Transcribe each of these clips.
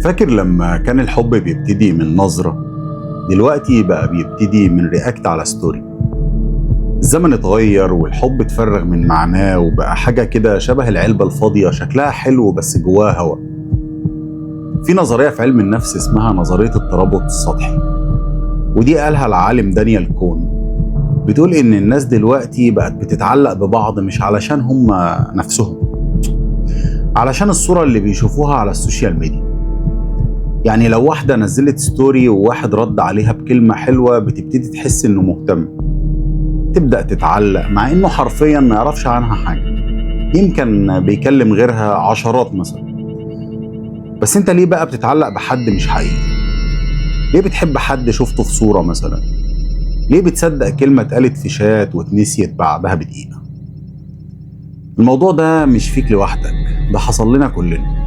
فاكر لما كان الحب بيبتدي من نظرة؟ دلوقتي بقى بيبتدي من رياكت على ستوري. الزمن اتغير والحب اتفرغ من معناه وبقى حاجة كده شبه العلبة الفاضية، شكلها حلو بس جواها هوا. في نظرية في علم النفس اسمها نظرية الترابط السطحي، ودي قالها العالم دانيال كون. بتقول إن الناس دلوقتي بقت بتتعلق ببعض مش علشان هم نفسهم، علشان الصورة اللي بيشوفوها على السوشيال ميديا. يعني لو واحدة نزلت ستوري وواحد رد عليها بكلمة حلوة بتبتدي تحس إنه مهتم، تبدأ تتعلق مع إنه حرفيا ما يعرفش عنها حاجة، يمكن بيكلم غيرها عشرات مثلا. بس انت ليه بقى بتتعلق بحد مش حقيقي؟ ليه بتحب حد شفته في صورة مثلا؟ ليه بتصدق كلمة اتقالت في شات واتنسيت بعدها بدقيقة؟ الموضوع ده مش فيك لوحدك، ده حصل لنا كلنا،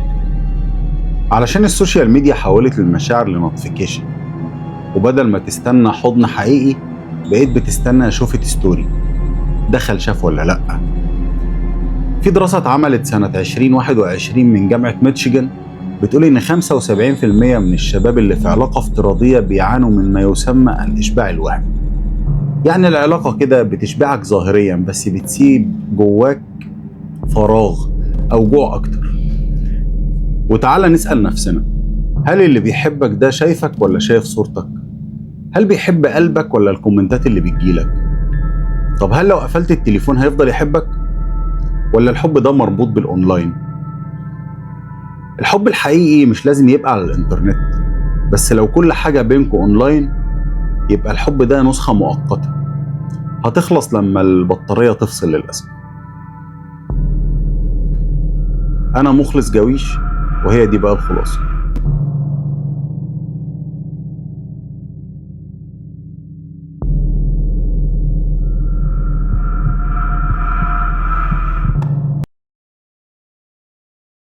علشان السوشيال ميديا حولت المشاعر لنوتيفيكيشن، وبدل ما تستنى حضن حقيقي بقيت بتستنى شوفت ستوري، دخل شاف ولا لأ. في دراسة اتعملت سنة 2021 من جامعة ميتشيغان بتقول إن 75% من الشباب اللي في علاقة افتراضية بيعانوا من ما يسمى الإشباع الوهمي. يعني العلاقة كده بتشبعك ظاهريا بس بتسيب جواك فراغ أو جوع أكتر. وتعالى نسأل نفسنا، هل اللي بيحبك ده شايفك ولا شايف صورتك؟ هل بيحب قلبك ولا الكومنتات اللي بتجيلك؟ طب هل لو قفلت التليفون هيفضل يحبك؟ ولا الحب ده مربوط بالأونلاين؟ الحب الحقيقي مش لازم يبقى على الإنترنت، بس لو كل حاجة بينكم أونلاين يبقى الحب ده نسخة مؤقتة هتخلص لما البطارية تفصل للأسف. أنا مخلص جويش، وهي دي بقى الخلاصة.